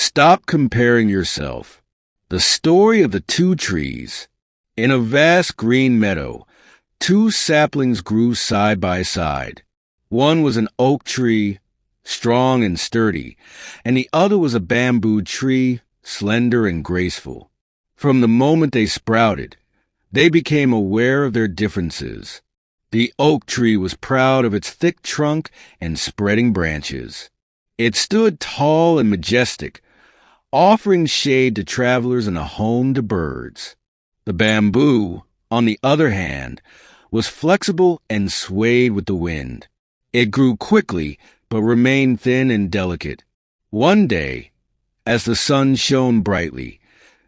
Stop comparing yourself. The story of the two trees. In a vast green meadow, two saplings grew side by side. One was an oak tree, strong and sturdy, and the other was a bamboo tree, slender and graceful. From the moment they sprouted, they became aware of their differences. The oak tree was proud of its thick trunk and spreading branches. It stood tall and majestic, offering shade to travelers and a home to birds. The bamboo, on the other hand, was flexible and swayed with the wind. It grew quickly, but remained thin and delicate. One day, as the sun shone brightly,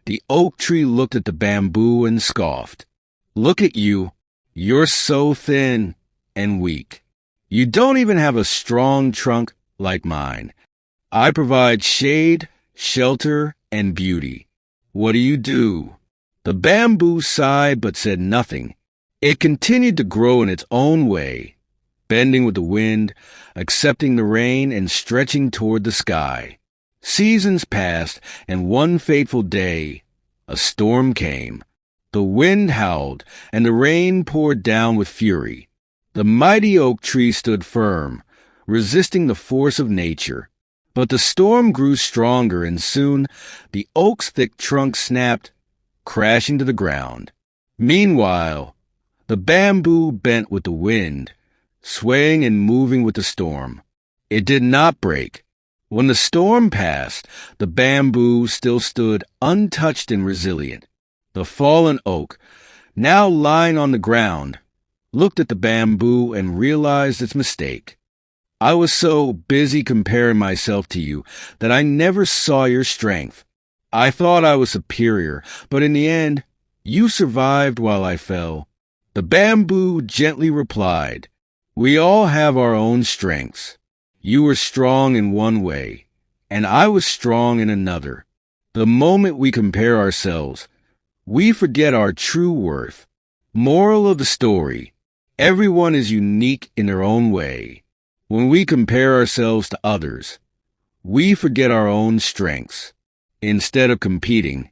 the oak tree looked at the bamboo and scoffed. "Look at you. You're so thin and weak. You don't even have a strong trunk like mine. I provide shade, shelter, and beauty. What do?" The bamboo sighed but said nothing. It continued to grow in its own way, bending with the wind, accepting the rain, and stretching toward the sky. Seasons passed, and one fateful day, a storm came. The wind howled, and the rain poured down with fury. The mighty oak tree stood firm, resisting the force of nature. But the storm grew stronger, and soon the oak's thick trunk snapped, crashing to the ground. Meanwhile, the bamboo bent with the wind, swaying and moving with the storm. It did not break. When the storm passed, the bamboo still stood untouched and resilient. The fallen oak, now lying on the ground, looked at the bamboo and realized its mistake. "I was so busy comparing myself to you that I never saw your strength. I thought I was superior, but in the end, you survived while I fell." The bamboo gently replied, "We all have our own strengths. You were strong in one way, and I was strong in another. The moment we compare ourselves, we forget our true worth." Moral of the story: everyone is unique in their own way. When we compare ourselves to others, we forget our own strengths. Instead of competing,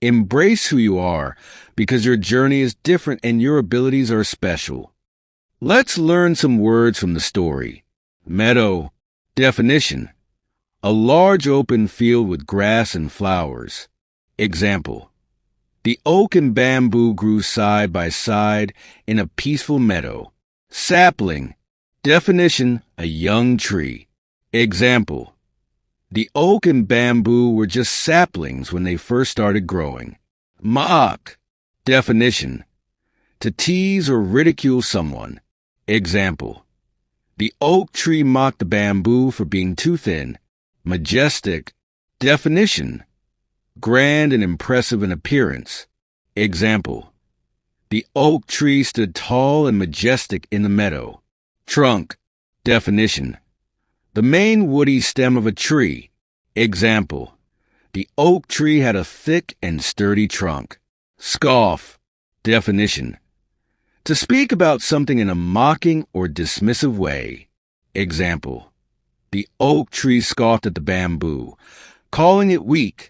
embrace who you are, because your journey is different and your abilities are special. Let's learn some words from the story. Meadow. Definition: a large open field with grass and flowers. Example: the oak and bamboo grew side by side in a peaceful meadow. Sapling. Definition: a young tree. Example: the oak and bamboo were just saplings when they first started growing. Mock. Definition: to tease or ridicule someone. Example: the oak tree mocked the bamboo for being too thin. Majestic. Definition: grand and impressive in appearance. Example: the oak tree stood tall and majestic in the meadow. Trunk. Definition: the main woody stem of a tree. Example: the oak tree had a thick and sturdy trunk. Scoff. Definition: to speak about something in a mocking or dismissive way. Example: the oak tree scoffed at the bamboo, calling it weak.